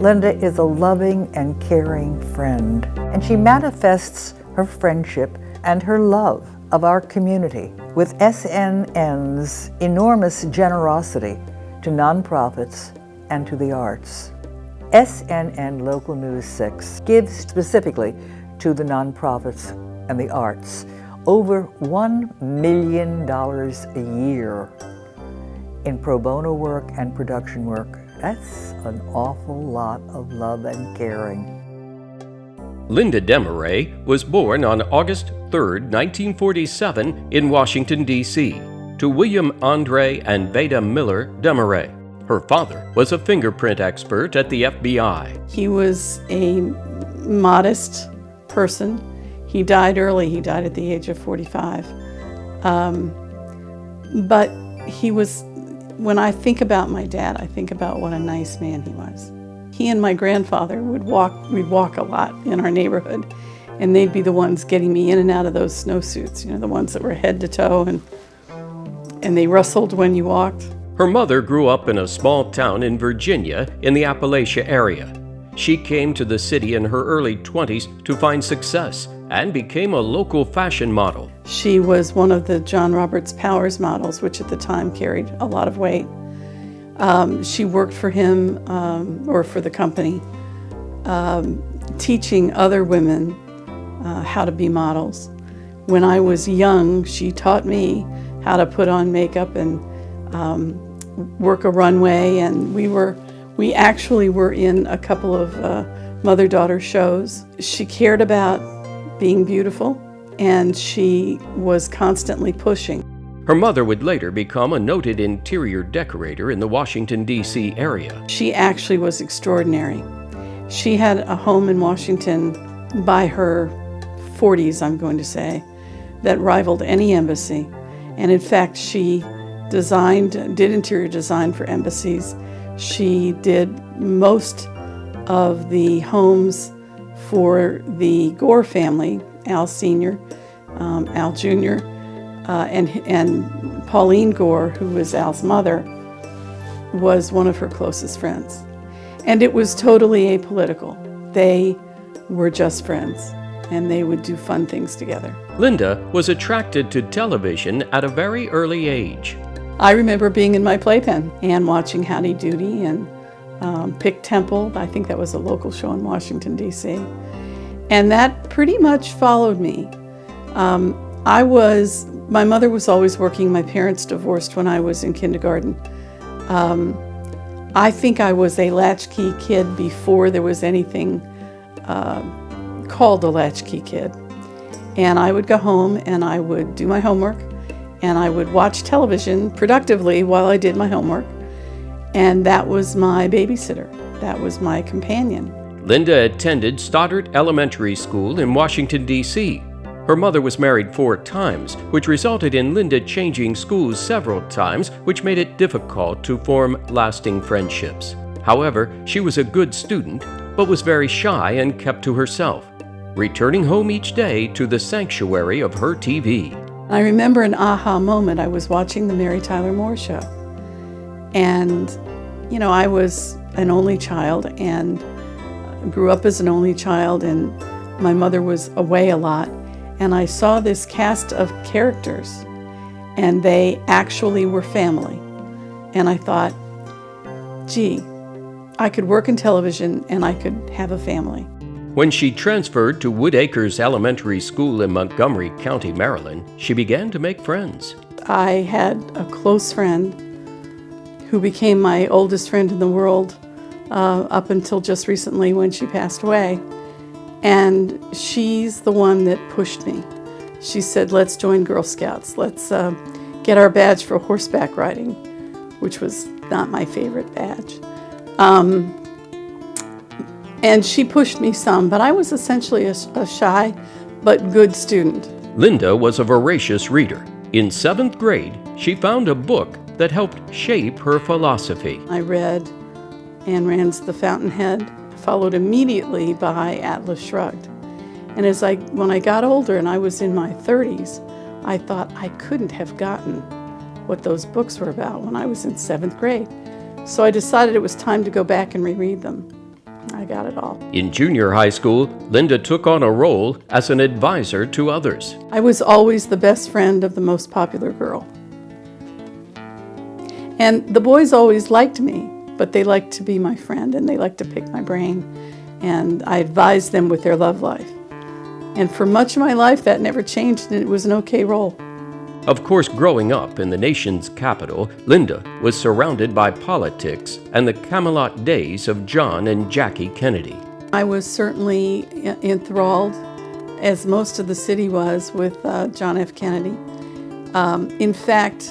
Linda is a loving and caring friend, and she manifests her friendship and her love of our community with SNN's enormous generosity to nonprofits and to the arts. SNN Local News 6 gives specifically to the nonprofits and the arts over $1 million a year in pro bono work and production work. That's an awful lot of love and caring. LindaDeMaris was born on August 3, 1947 in Washington, D.C. to William Andre and Veda Miller DeMaris. Her father was a fingerprint expert at the FBI. He was a modest person. He died early. He died at the age of 45. But he was, when I think about my dad, I think about what a nice man he was. He and my grandfather we'd walk a lot in our neighborhood, and they'd be the ones getting me in and out of those snowsuits, the ones that were head to toe, and they rustled when you walked. Her mother grew up in a small town in Virginia in the Appalachia area. She came to the city in her early 20s to find success and became a local fashion model. She was one of the John Roberts Powers models, which at the time carried a lot of weight. She worked for him, or for the company, teaching other women how to be models. When I was young, she taught me how to put on makeup and work a runway, and we actually were in a couple of mother-daughter shows. She cared about being beautiful, and she was constantly pushing. Her mother would later become a noted interior decorator in the Washington, D.C. area. She actually was extraordinary. She had a home in Washington by her 40s, I'm going to say, that rivaled any embassy. And in fact, she did interior design for embassies. She did most of the homes for the Gore family, Al Sr., Al Jr., and Pauline Gore, who was Al's mother, was one of her closest friends. And it was totally apolitical. They were just friends, and they would do fun things together. Linda was attracted to television at a very early age. I remember being in my playpen and watching Howdy Doody and Pick Temple. I think that was a local show in Washington, D.C. And that pretty much followed me. My mother was always working. My parents divorced when I was in kindergarten. I think I was a latchkey kid before there was anything called a latchkey kid. And I would go home and I would do my homework, and I would watch television productively while I did my homework. And that was my babysitter. That was my companion. Linda attended Stoddard Elementary School in Washington, D.C. Her mother was married 4 times, which resulted in Linda changing schools several times, which made it difficult to form lasting friendships. However, she was a good student, but was very shy and kept to herself, returning home each day to the sanctuary of her TV. I remember an aha moment. I was watching the Mary Tyler Moore Show. And, I was an only child and grew up as an only child, and my mother was away a lot. And I saw this cast of characters, and they actually were family. And I thought, gee, I could work in television and I could have a family. When she transferred to Woodacres Elementary School in Montgomery County, Maryland, she began to make friends. I had a close friend who became my oldest friend in the world up until just recently when she passed away. And she's the one that pushed me. She said, let's join Girl Scouts. Let's get our badge for horseback riding, which was not my favorite badge. And she pushed me some, but I was essentially a shy but good student. Linda was a voracious reader. In 7th grade, she found a book that helped shape her philosophy. I read Ayn Rand's The Fountainhead, followed immediately by Atlas Shrugged. And when I got older and I was in my 30s, I thought I couldn't have gotten what those books were about when I was in 7th grade. So I decided it was time to go back and reread them. I got it all. In junior high school, Linda took on a role as an advisor to others. I was always the best friend of the most popular girl. And the boys always liked me, but they liked to be my friend and they liked to pick my brain. And I advised them with their love life. And for much of my life, that never changed, and it was an okay role. Of course, growing up in the nation's capital, Linda was surrounded by politics and the Camelot days of John and Jackie Kennedy. I was certainly enthralled, as most of the city was, with John F. Kennedy. In fact,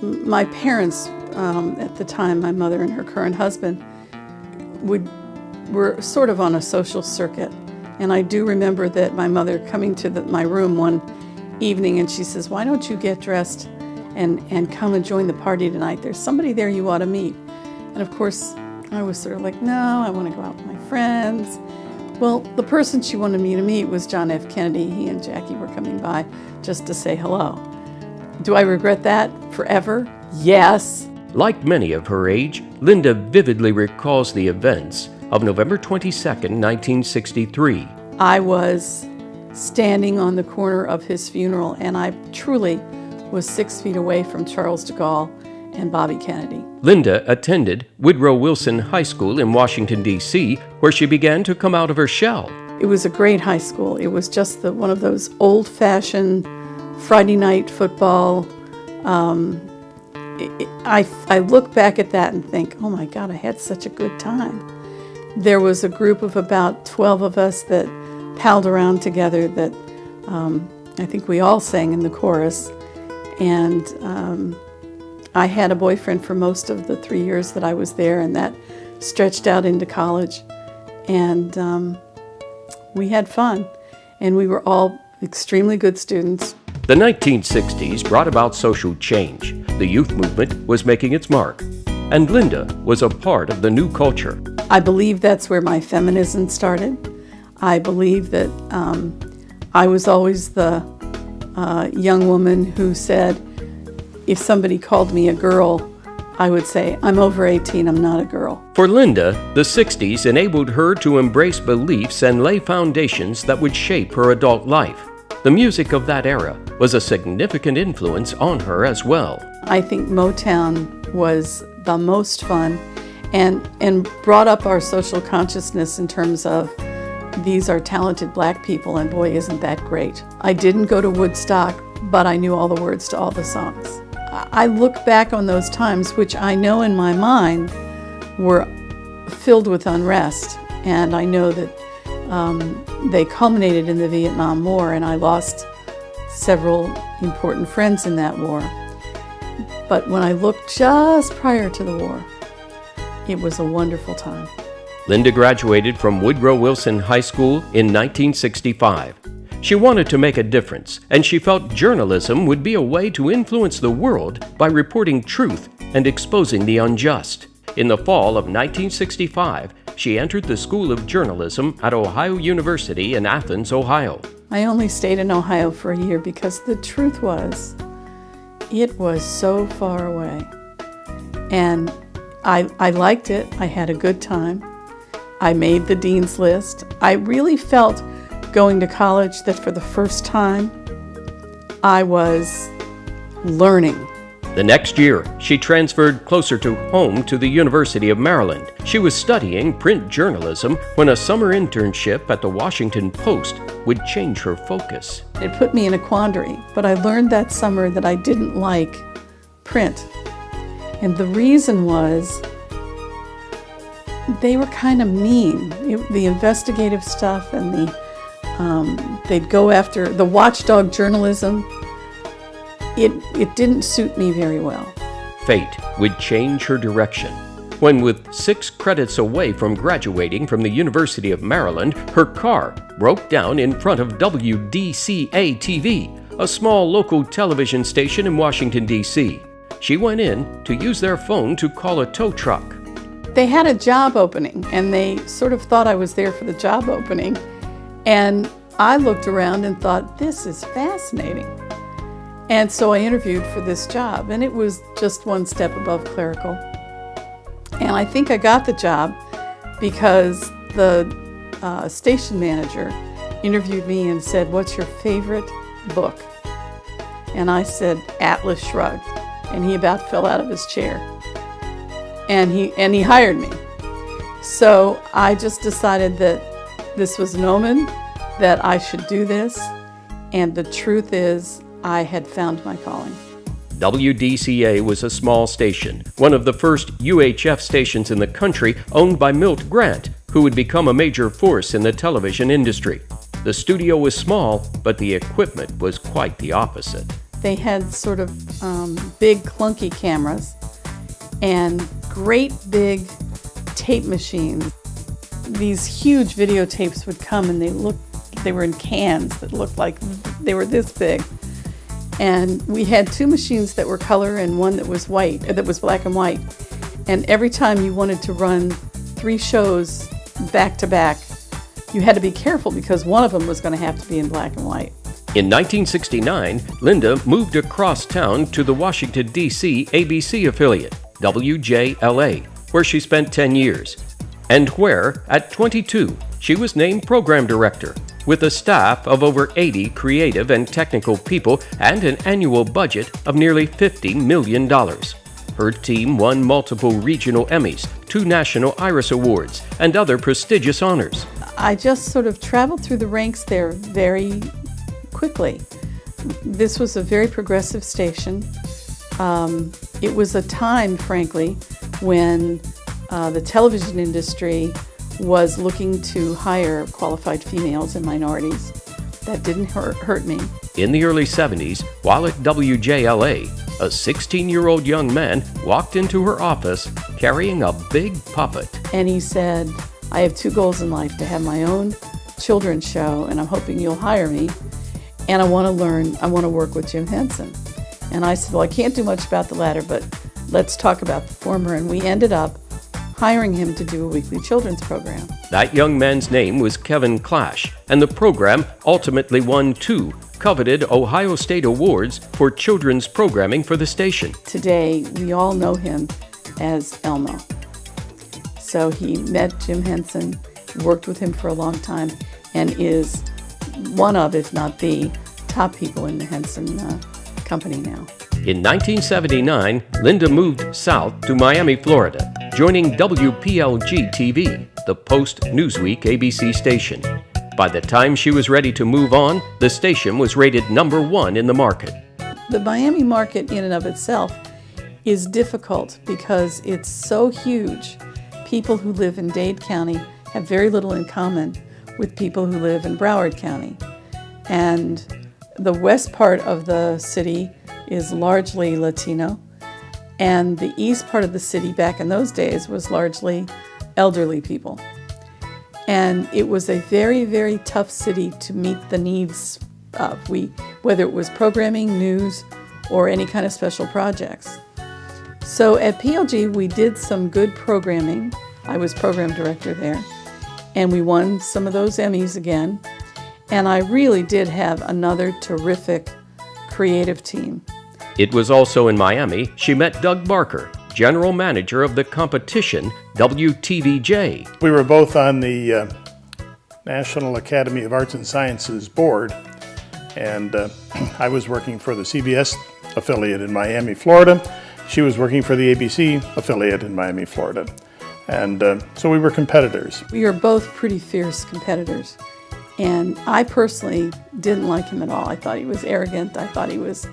my parents, at the time, my mother and her current husband, were sort of on a social circuit. And I do remember that my mother coming to my room one evening and she says, "Why don't you get dressed and come and join the party tonight? There's somebody there you ought to meet." And of course, I was sort of like, "No, I want to go out with my friends." Well, the person she wanted me to meet was John F. Kennedy. He and Jackie were coming by just to say hello. Do I regret that forever? Yes. Like many of her age, Linda vividly recalls the events of November 22nd, 1963. I was standing on the corner of his funeral, and I truly was 6 feet away from Charles de Gaulle and Bobby Kennedy. Linda attended Woodrow Wilson High School in Washington, D.C., where she began to come out of her shell. It was a great high school. It was just one of those old-fashioned Friday night football. I look back at that and think, oh my God, I had such a good time. There was a group of about 12 of us that palled around together that I think we all sang in the chorus. And I had a boyfriend for most of the 3 years that I was there, and that stretched out into college. And we had fun, and we were all extremely good students. The 1960s brought about social change. The youth movement was making its mark, and Linda was a part of the new culture. I believe that's where my feminism started. I believe that I was always the young woman who said, if somebody called me a girl, I would say, I'm over 18, I'm not a girl. For Linda, the 60s enabled her to embrace beliefs and lay foundations that would shape her adult life. The music of that era was a significant influence on her as well. I think Motown was the most fun and brought up our social consciousness in terms of these are talented black people, and boy, isn't that great. I didn't go to Woodstock, but I knew all the words to all the songs. I look back on those times, which I know in my mind were filled with unrest, and I know that they culminated in the Vietnam War, and I lost several important friends in that war. But when I looked just prior to the war, it was a wonderful time. Linda graduated from Woodrow Wilson High School in 1965. She wanted to make a difference, and she felt journalism would be a way to influence the world by reporting truth and exposing the unjust. In the fall of 1965, she entered the School of Journalism at Ohio University in Athens, Ohio. I only stayed in Ohio for a year because the truth was, it was so far away. And I liked it. I had a good time. I made the dean's list. I really felt going to college that for the first time, I was learning. The next year, she transferred closer to home to the University of Maryland. She was studying print journalism when a summer internship at the Washington Post would change her focus. It put me in a quandary, but I learned that summer that I didn't like print. And the reason was they were kind of mean. The investigative stuff and they'd go after the watchdog journalism. It didn't suit me very well. Fate would change her direction. When, with 6 credits away from graduating from the University of Maryland, her car broke down in front of WDCA-TV, a small local television station in Washington, D.C. She went in to use their phone to call a tow truck. They had a job opening, and they sort of thought I was there for the job opening. And I looked around and thought, this is fascinating. And so I interviewed for this job, and it was just one step above clerical. And I think I got the job, because the station manager interviewed me and said, "What's your favorite book?" And I said, "Atlas Shrugged." And he about fell out of his chair. And he hired me. So I just decided that this was an omen, that I should do this. And the truth is, I had found my calling. WDCA was a small station, one of the first UHF stations in the country, owned by Milt Grant, who would become a major force in the television industry. The studio was small, but the equipment was quite the opposite. They had sort of big clunky cameras and great big tape machines. These huge videotapes would come and they were in cans that looked like they were this big. And we had two machines that were color and one that was white, that was black and white. And every time you wanted to run 3 shows back to back, you had to be careful because one of them was going to have to be in black and white. In 1969, Linda moved across town to the Washington, D.C. ABC affiliate, WJLA, where she spent 10 years, and where, at 22, she was named program director, with a staff of over 80 creative and technical people and an annual budget of nearly $50 million. Her team won multiple regional Emmys, 2 National Iris Awards, and other prestigious honors. I just sort of traveled through the ranks there very quickly. This was a very progressive station. It was a time, frankly, when the television industry was looking to hire qualified females and minorities. That didn't hurt me. In the early 70s, while at WJLA, a 16-year-old young man walked into her office carrying a big puppet. And he said, "I have 2 goals in life, to have my own children's show, and I'm hoping you'll hire me. And I want to work with Jim Henson." And I said, "Well, I can't do much about the latter, but let's talk about the former." And we ended up hiring him to do a weekly children's program. That young man's name was Kevin Clash, and the program ultimately won 2 coveted Ohio State Awards for children's programming for the station. Today, we all know him as Elmo. So he met Jim Henson, worked with him for a long time, and is one of, if not the, top people in the Henson company now. In 1979, Linda moved south to Miami, Florida, joining WPLG-TV, the post-Newsweek ABC station. By the time she was ready to move on, the station was rated #1 in the market. The Miami market in and of itself is difficult because it's so huge. People who live in Dade County have very little in common with people who live in Broward County. And the west part of the city is largely Latino, and the east part of the city back in those days was largely elderly people. And it was a very, very tough city to meet the needs of, whether it was programming, news, or any kind of special projects. So at PLG, we did some good programming. I was program director there, and we won some of those Emmys again. And I really did have another terrific creative team. It was also in Miami she met Doug Barker, general manager of the competition WTVJ. We were both on the National Academy of Arts and Sciences board, and I was working for the CBS affiliate in Miami, Florida. She was working for the ABC affiliate in Miami, Florida. And so we were competitors. We were both pretty fierce competitors. And I personally didn't like him at all. I thought he was arrogant. I thought he was,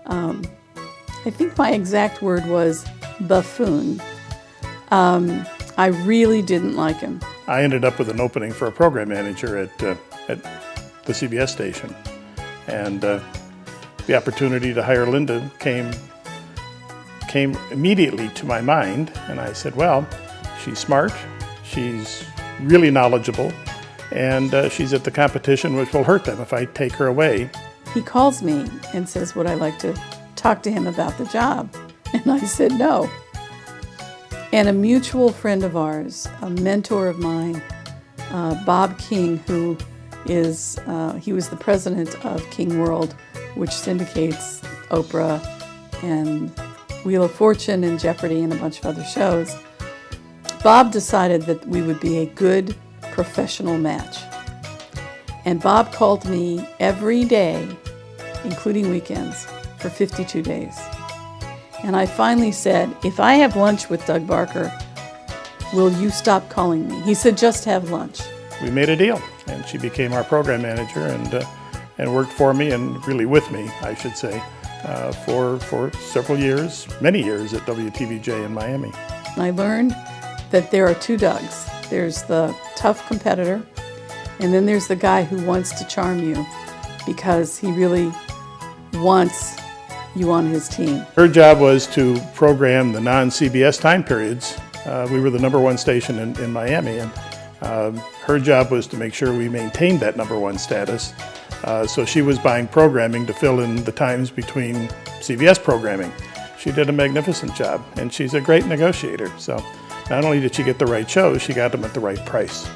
I think my exact word was buffoon. I really didn't like him. I ended up with an opening for a program manager at the CBS station. And the opportunity to hire Linda came immediately to my mind. And I said, well, she's smart, she's really knowledgeable, and she's at the competition, which will hurt them if I take her away. He calls me and says, would I like to talk to him about the job? And I said no. And a mutual friend of ours, a mentor of mine, Bob King, who is, he was the president of King World, which syndicates Oprah and Wheel of Fortune and Jeopardy and a bunch of other shows. Bob decided that we would be a good professional match. And Bob called me every day, including weekends, for 52 days. And I finally said, if I have lunch with Doug Barker, will you stop calling me? He said, just have lunch. We made a deal, and she became our program manager and worked for me, and really with me, I should say, for several years, many years at WTVJ in Miami. I learned that there are two Dougs. There's the tough competitor, and then there's the guy who wants to charm you because he really wants you on his team. Her job was to program the non-CBS time periods. We were the #1 station in Miami, and her job was to make sure we maintained that #1 status. So she was buying programming to fill in the times between CBS programming. She did a magnificent job, and she's a great negotiator. So not only did she get the right shows, she got them at the right price.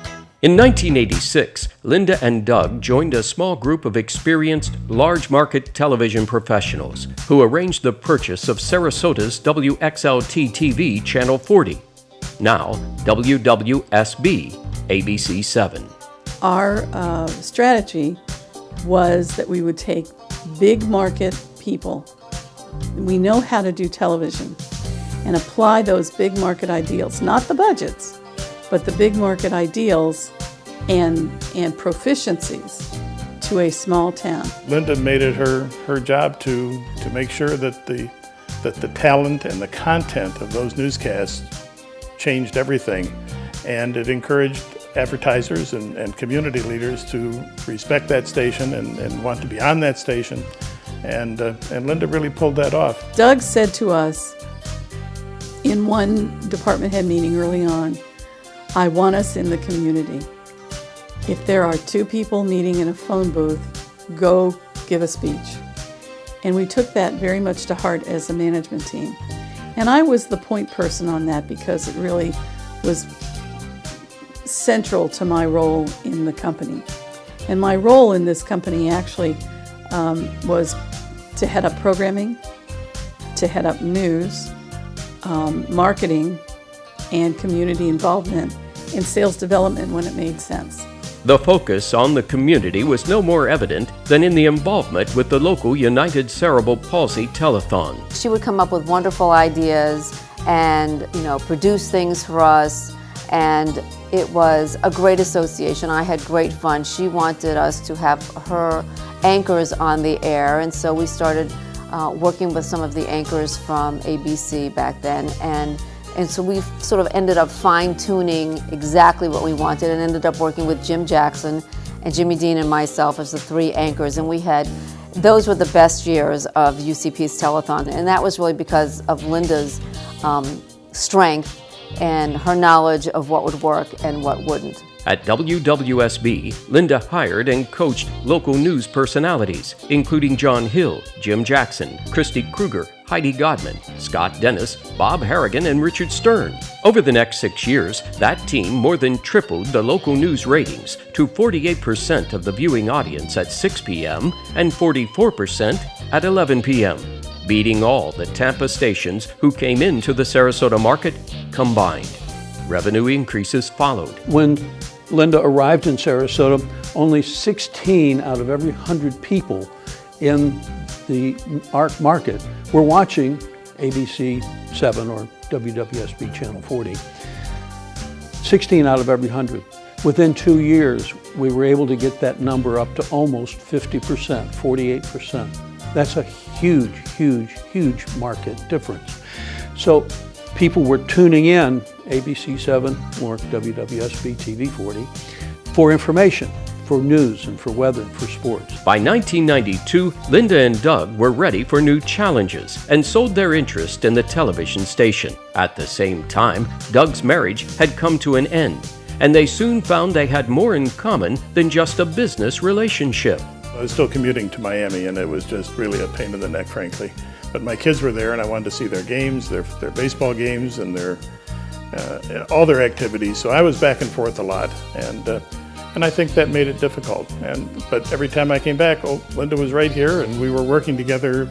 In 1986, Linda and Doug joined a small group of experienced, large-market television professionals who arranged the purchase of Sarasota's WXLT-TV Channel 40, now WWSB ABC 7. Our strategy was that we would take big market people. We know how to do television, and apply those big market ideals, not the budgets, but the big market ideals and proficiencies to a small town. Linda made it her job to make sure that the talent and the content of those newscasts changed everything, and it encouraged advertisers and community leaders to respect that station and want to be on that station, and Linda really pulled that off. Doug said to us in one department head meeting early on, I want us in the community. If there are two people meeting in a phone booth, go give a speech. And we took that very much to heart as a management team. And I was the point person on that because it really was central to my role in the company. And my role in this company actually was to head up programming, to head up news, marketing, and community involvement in sales development when it made sense. The focus on the community was no more evident than in the involvement with the local United Cerebral Palsy Telethon. She would come up with wonderful ideas and, produce things for us, and it was a great association. I had great fun. She wanted us to have her anchors on the air, and so we started working with some of the anchors from ABC back then, and so we sort of ended up fine-tuning exactly what we wanted, and ended up working with Jim Jackson and Jimmy Dean and myself as the three anchors, and those were the best years of UCP's telethon, and that was really because of Linda's strength and her knowledge of what would work and what wouldn't. At WWSB, Linda hired and coached local news personalities, including John Hill, Jim Jackson, Christy Kruger, Heidi Godman, Scott Dennis, Bob Harrigan, and Richard Stern. Over the next 6 years, that team more than tripled the local news ratings to 48% of the viewing audience at 6 p.m. and 44% at 11 p.m., beating all the Tampa stations who came into the Sarasota market combined. Revenue increases followed. When Linda arrived in Sarasota, only 16 out of every 100 people in the ARC market were watching ABC 7 or WWSB Channel 40. 16 out of every 100. Within 2 years, we were able to get that number up to almost 50%, 48%. That's a huge, huge, huge market difference. So people were tuning in ABC 7 or WWSB TV 40 for information, for news and for weather and for sports. By 1992, Linda and Doug were ready for new challenges and sold their interest in the television station. At the same time, Doug's marriage had come to an end, and they soon found they had more in common than just a business relationship. I was still commuting to Miami, and it was just really a pain in the neck, frankly. But my kids were there, and I wanted to see their games, their baseball games, and all their activities. So I was back and forth a lot, and I think that made it difficult. But every time I came back, Linda was right here, and we were working together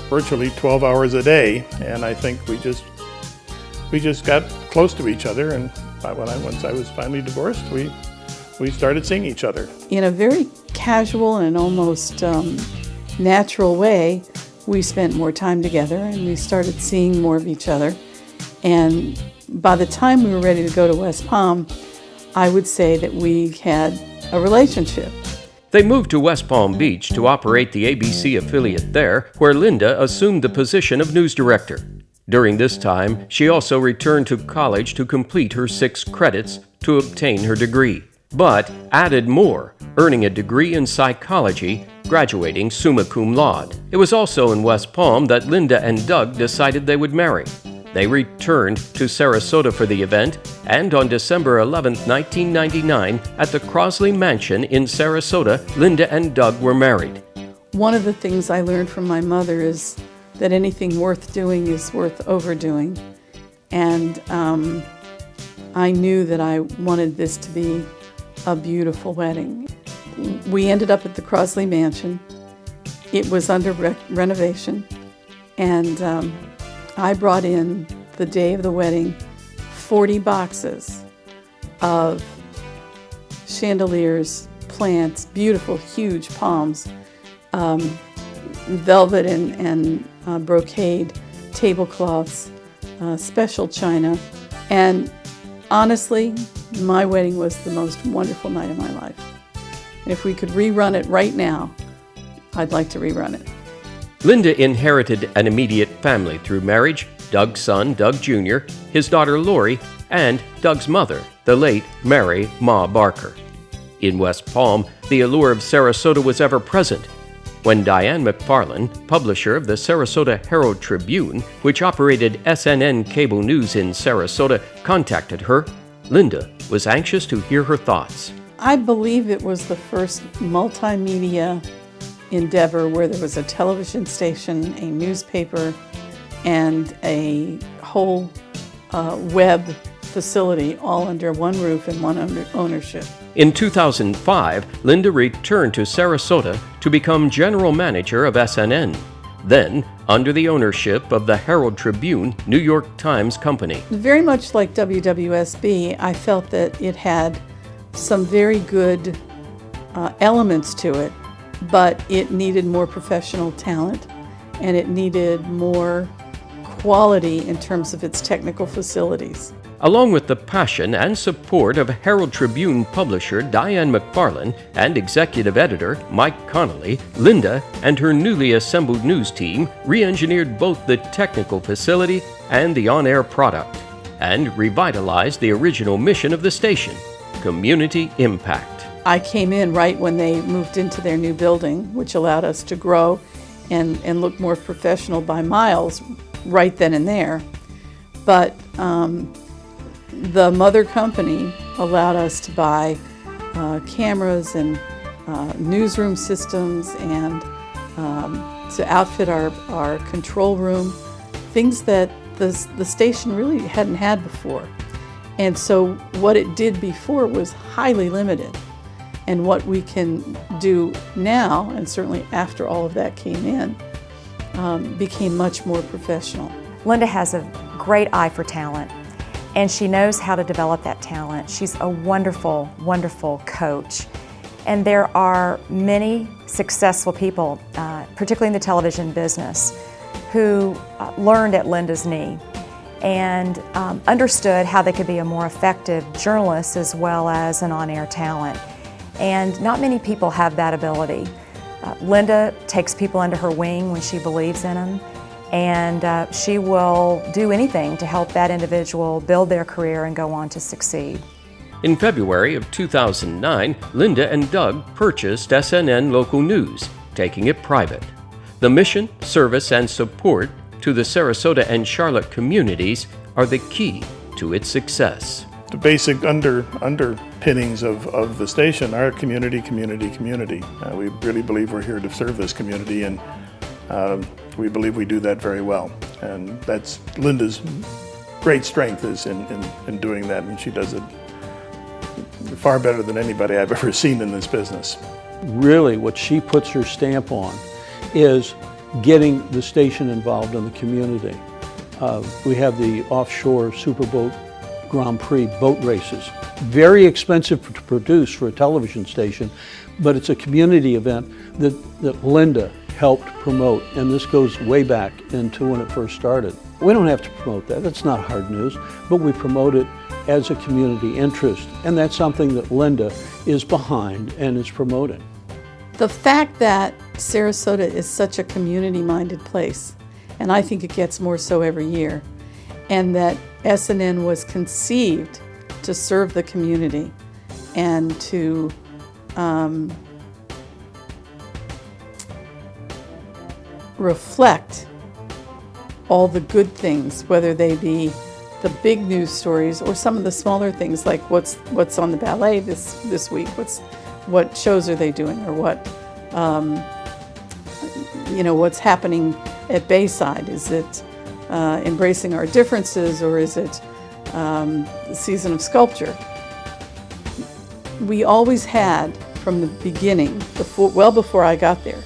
virtually 12 hours a day. And I think we just got close to each other, and once I was finally divorced, we started seeing each other. In a very casual and almost natural way, we spent more time together and we started seeing more of each other. And by the time we were ready to go to West Palm, I would say that we had a relationship. They moved to West Palm Beach to operate the ABC affiliate there, where Linda assumed the position of news director. During this time, she also returned to college to complete her 6 credits to obtain her degree, but added more, earning a degree in psychology, graduating summa cum laude. It was also in West Palm that Linda and Doug decided they would marry. They returned to Sarasota for the event, and on December 11, 1999, at the Crosley Mansion in Sarasota, Linda and Doug were married. One of the things I learned from my mother is that anything worth doing is worth overdoing. And I knew that I wanted this to be a beautiful wedding. We ended up at the Crosley Mansion. It was under renovation, and I brought in, the day of the wedding, 40 boxes of chandeliers, plants, beautiful, huge palms, velvet and brocade, tablecloths, special china. And honestly, my wedding was the most wonderful night of my life. And if we could rerun it right now, I'd like to rerun it. Linda inherited an immediate family through marriage: Doug's son, Doug Jr., his daughter Lori, and Doug's mother, the late Mary Ma Barker. In West Palm, the allure of Sarasota was ever present. When Diane McFarland, publisher of the Sarasota Herald Tribune, which operated SNN cable news in Sarasota, contacted her, Linda was anxious to hear her thoughts. I believe it was the first multimedia endeavor where there was a television station, a newspaper, and a whole web facility all under one roof and one ownership. In 2005, Linda returned to Sarasota to become general manager of SNN, then under the ownership of the Herald Tribune, New York Times company. Very much like WWSB, I felt that it had some very good elements to it, but it needed more professional talent and it needed more quality in terms of its technical facilities. Along with the passion and support of Herald Tribune publisher Diane McFarland and executive editor Mike Connolly, Linda and her newly assembled news team re-engineered both the technical facility and the on-air product, and revitalized the original mission of the station: community impact. I came in right when they moved into their new building, which allowed us to grow and look more professional by miles right then and there. But the mother company allowed us to buy cameras and newsroom systems and to outfit our control room, things that the station really hadn't had before. And so what it did before was highly limited. And what we can do now, and certainly after all of that came in, became much more professional. Linda has a great eye for talent, and she knows how to develop that talent. She's a wonderful, wonderful coach. And there are many successful people, particularly in the television business, who learned at Linda's knee and understood how they could be a more effective journalist as well as an on-air talent. And not many people have that ability. Linda takes people under her wing when she believes in them, and she will do anything to help that individual build their career and go on to succeed. In February of 2009, Linda and Doug purchased SNN Local News, taking it private. The mission, service, and support to the Sarasota and Charlotte communities are the key to its success. The basic underpinnings of the station are community. We really believe we're here to serve this community, and we believe we do that very well. And that's Linda's great strength, is in doing that, and she does it far better than anybody I've ever seen in this business. Really, what she puts her stamp on is getting the station involved in the community. We have the offshore superboat Grand Prix boat races. Very expensive to produce for a television station, but it's a community event that Linda helped promote, and this goes way back into when it first started. We don't have to promote that, that's not hard news, but we promote it as a community interest, and that's something that Linda is behind and is promoting. The fact that Sarasota is such a community-minded place, and I think it gets more so every year, and that SNN was conceived to serve the community and to reflect all the good things, whether they be the big news stories or some of the smaller things like what's on the ballet this week, what shows are they doing, or what's happening at Bayside. Is it embracing our differences, or is it the season of sculpture? We always had, from the beginning, well before I got there,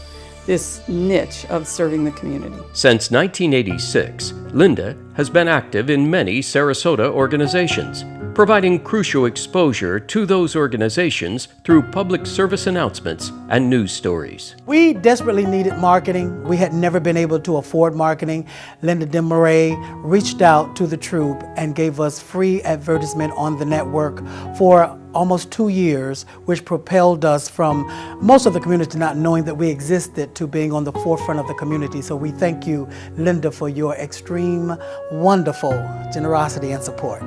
this niche of serving the community. Since 1986, Linda has been active in many Sarasota organizations, providing crucial exposure to those organizations through public service announcements and news stories. We desperately needed marketing. We had never been able to afford marketing. LindaDeMaris reached out to the troupe and gave us free advertisement on the network for almost 2 years, which propelled us from most of the community not knowing that we existed to being on the forefront of the community. So we thank you, Linda, for your extreme, wonderful generosity and support.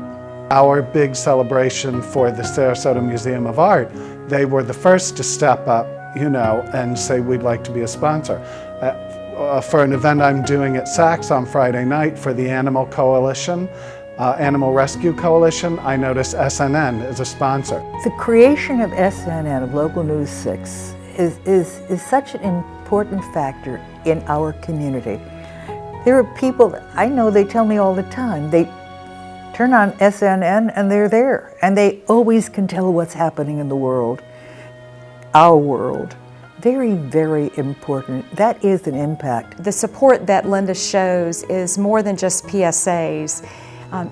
Our big celebration for the Sarasota Museum of Art, they were the first to step up, and say we'd like to be a sponsor. For an event I'm doing at Saks on Friday night for the Animal Coalition, Animal Rescue Coalition, I noticed SNN as a sponsor. The creation of SNN, of Local News 6, is such an important factor in our community. There are people, I know, they tell me all the time, they turn on SNN and they're there, and they always can tell what's happening in the world, our world. Very, very important. That is an impact. The support that Linda shows is more than just PSAs.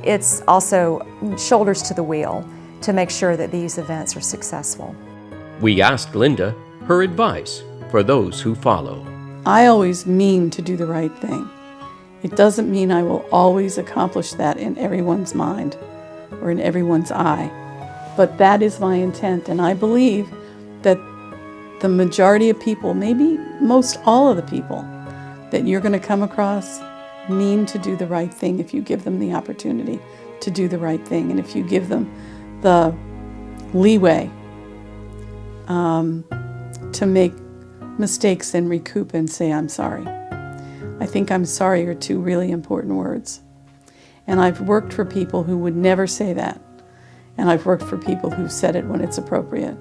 It's also shoulders to the wheel to make sure that these events are successful. We asked Linda her advice for those who follow. I always mean to do the right thing. It doesn't mean I will always accomplish that in everyone's mind or in everyone's eye, but that is my intent, and I believe that the majority of people, maybe most all of the people that you're going to come across, mean to do the right thing if you give them the opportunity to do the right thing, and if you give them the leeway to make mistakes and recoup and say, I'm sorry. I think I'm sorry are two really important words. And I've worked for people who would never say that. And I've worked for people who've said it when it's appropriate.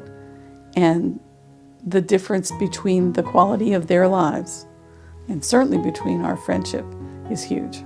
And the difference between the quality of their lives, and certainly between our friendship, is huge.